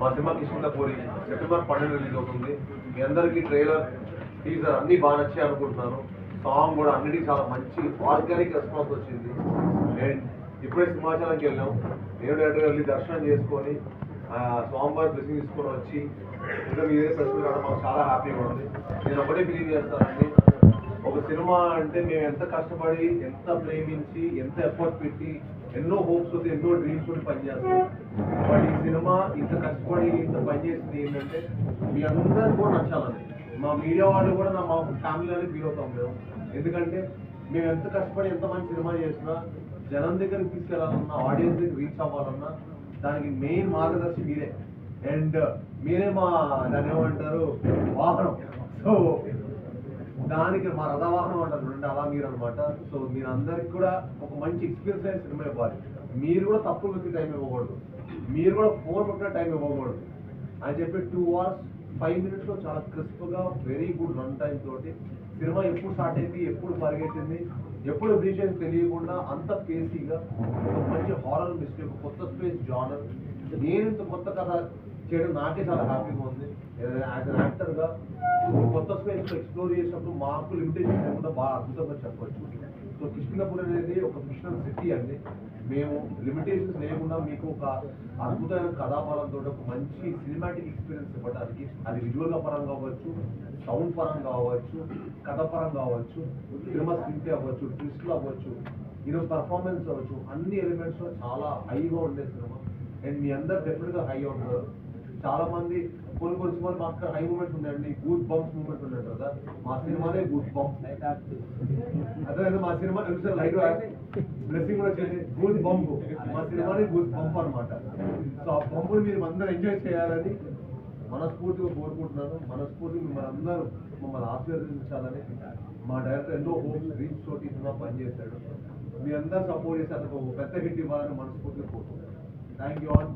మా cinema Kishkindhapuri September 12 release అవుతుంది. మీ అందరికీ ట్రైలర్ టీజర్ అన్నీ బాగా నచ్చాయి అనుకుంటున్నాను. సాంగ్ కూడా అన్నిటికీ చాలా మంచి ఆర్గానిక్ రెస్పాన్స్ వచ్చింది. అండ్ ఇప్పుడే సింహాచలంకి వెళ్ళాం. నేను డైరెక్ట్గా వెళ్ళి దర్శనం చేసుకొని స్వామివారి బ్లెస్సింగ్ తీసుకొని వచ్చి ఇంకా మీరే ప్రశ్న కావడం మాకు చాలా హ్యాపీగా ఉంది. నేను ఒకటే బిలీవ్ చేస్తానండి, ఒక సినిమా అంటే మేము ఎంత కష్టపడి, ఎంత ప్రేమించి, ఎంత ఎఫర్ట్ పెట్టి, ఎన్నో హోప్స్ తోటి, ఎన్నో డ్రీమ్స్ తోటి పనిచేస్తాం. బట్ ఈ సినిమా ఇంత కష్టపడి ఇంత పనిచేసింది ఏంటంటే మీ అందరికీ కూడా నచ్చాలని. మా మీడియా వాళ్ళు కూడా మా ఫ్యామిలీలోనే ఫీల్ అవుతాం మేము. ఎందుకంటే మేము ఎంత కష్టపడి ఎంతమంది సినిమా చేసినా జనం దగ్గరికి తీసుకెళ్లాలన్నా, ఆడియన్స్ దగ్గర రీచ్ అవ్వాలన్నా దానికి మెయిన్ మార్గదర్శి మీరే. అండ్ మీరే దాన్ని ఏమంటారు వాహనం. సో దానికి మా రథవాహనం అంటారు చూడండి, అలా మీరు అనమాట. సో మీరందరికి కూడా ఒక మంచి ఎక్స్పీరియన్స్ అయిన సినిమా ఇవ్వాలి. మీరు కూడా తప్పులు పెట్టి టైం ఇవ్వకూడదు, మీరు కూడా ఫోన్ పెట్టిన టైం ఇవ్వకూడదు అని చెప్పి 2 hours 5 minutes చాలా క్రిస్ప్గా వెరీ గుడ్ రన్ టైం తోటి సినిమా ఎప్పుడు స్టార్ట్ అయింది, ఎప్పుడు పరిగెట్టింది, ఎప్పుడు విజన్ తెలియకుండా అంత పేసీగా ఒక మంచి హారర్ మిస్టరీ, ఒక కొత్త స్పేస్ జానర్. నేను ఇంత కొత్త కథ చేయడం నాకే చాలా హ్యాపీగా ఉంది. యాజ్ అన్ యాక్టర్గా కొత్త స్పేస్ ఎక్స్ప్లోర్ చేసినప్పుడు మాకు లిమిటేషన్ లేకుండా బాగా అద్భుతంగా చెప్పొచ్చు. సో కిష్కింధపురి అనేది ఒక ఫిక్షనల్ సిటీ అండి. మేము లిమిటేషన్స్ లేకుండా మీకు ఒక అద్భుతమైన కథాపాలంతో ఒక మంచి సినిమాటిక్ ఎక్స్పీరియన్స్ ఇవ్వడానికి, అది విజువల్గా పరంగా అవ్వచ్చు, సౌండ్ పరంగా అవ్వచ్చు, కథ పరంగా అవ్వచ్చు, సినిమా స్క్రిప్ట్ అవ్వచ్చు, ట్విస్ట్లు అవ్వచ్చు, ఈరోజు పర్ఫార్మెన్స్ అవ్వచ్చు, అన్ని ఎలిమెంట్స్లో చాలా హైగా ఉండే సినిమా. అండ్ మీ అందరు డెఫినెట్గా హై ఉంటారు. చాలా మంది కొన్ని సినిమాలు మాకు హై మూమెంట్స్ ఉన్నాయండి, గూస్ బంప్స్ మూమెంట్ ఉన్నాయి కదా, మా సినిమానే గూస్ బంప్. అదే మా సినిమా లైట్ బ్లెస్సింగ్ కూడా వచ్చేది గూస్ బంప్, మా సినిమానే గూస్ బంప్ అనమాట. సో ఆ బంపుని మీరు అందరూ ఎంజాయ్ చేయాలని మనస్ఫూర్తిగా కోరుకుంటున్నాను. మనస్ఫూర్తిగా మిమ్మల్ని అందరూ మమ్మల్ని ఆశీర్వదించాలని. మా డైరెక్టర్ ఎన్నో హోప్స్ డ్రీమ్స్ తోటి సినిమా పనిచేశాడు. మీ అందరూ సపోర్ట్ చేసి అతను ఒక పెద్ద హిట్ ఇవ్వాలని మనస్ఫూర్తిగా కోరుకుంటున్నాను. Thank you all.